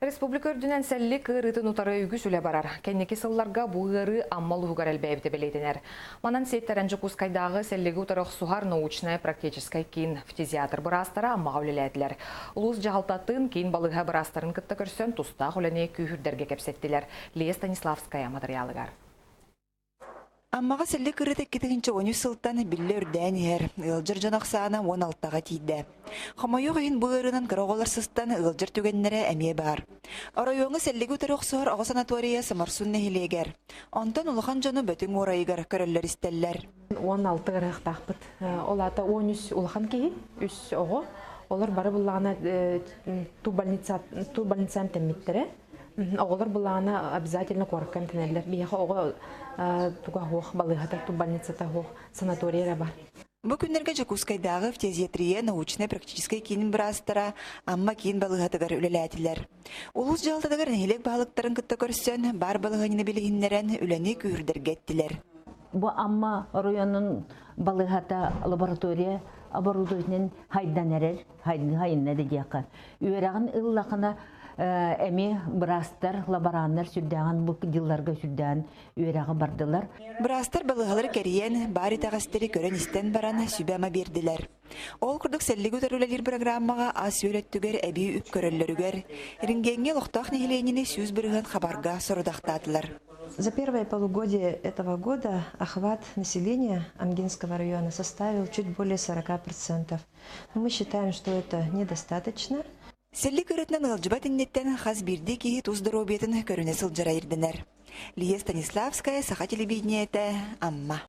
Республика үрдінен сәлі кырытын утары үгіс үлі барар. Кәнеке сылларға бұғыры аммал ұғығар әлбәйбіті белейтінер. Манан сейттәрәнжі Кускайдағы сәлігі утарық сухар научная практическай кейін фтизиатр бұрастары аммаға үліләділер. Улус жағалтатын кейін балыға бұрастарын күтті көрсен тұста құлыне күйірдерге кәпсеттілер. Лия Станиславская материалыгар. Аммаға сәлі кырыт әккетігінші 13 сылттан білі үрдән ер. Үлжір жанақсағына 16-ға тейді. Қамайы ғайын бұғырынан қырағолар сыстан үлжір түгеннері әме бар. Арайоңы сәлігі өтір оқсығыр ағы санатория самарсун нәхилегер. Онтан ұлыған жоны бөтің орайығыр көрілер істеллер. 16 ғырық тақпыт. Олата 13 ұлыған кейі, үс оғы. Олар бары бұлағына ту больница'n тәмметтері. Оғылар бұлағына обязательно қорыққан тәнелер. Бияқы оғы туға хоқ, балығата, ту больницата хоқ, санатория бар. Бұл күндерге Кускайдағы фтизиатрия научная практическай кейін бұрастыра, амма кейін балығатығар үлеләтілер. Улус жалдадығар нәхелек бағылықтарын күтті көрсен, бар балығанына білігінлерін үләне күйірдерге еттілер. Бұл амма районын балығата лаборатория оборудованиен хайдан әрер, хайынна дедияқа. Үйерағын ыллақына әме бұрастар, лаборандар сүрдәған бұл жылларға сүрдәған үйерағы бардылар. Бұрастар балығалар кәріен бар итағастері көрін істен баран сүбәма берділер. Ол күрдік сәлігі өтірілер программаға ас өйлеттігер әбей үп көрілерігер. Рингенге лоқтақ нехеленіне сөз бірген хабарға сұрудақтадылар. За первое полугодие этого года охват населения Амгинского района составил чуть более 40%. Мы считаем, что это недостаточно. Сәлі көрітінен ұлжыбат иннеттен қаз бірде кейі тұздыру бетін көріне сылжыра ердінер. Лия Станиславская, Саха телевидениеті, Амма.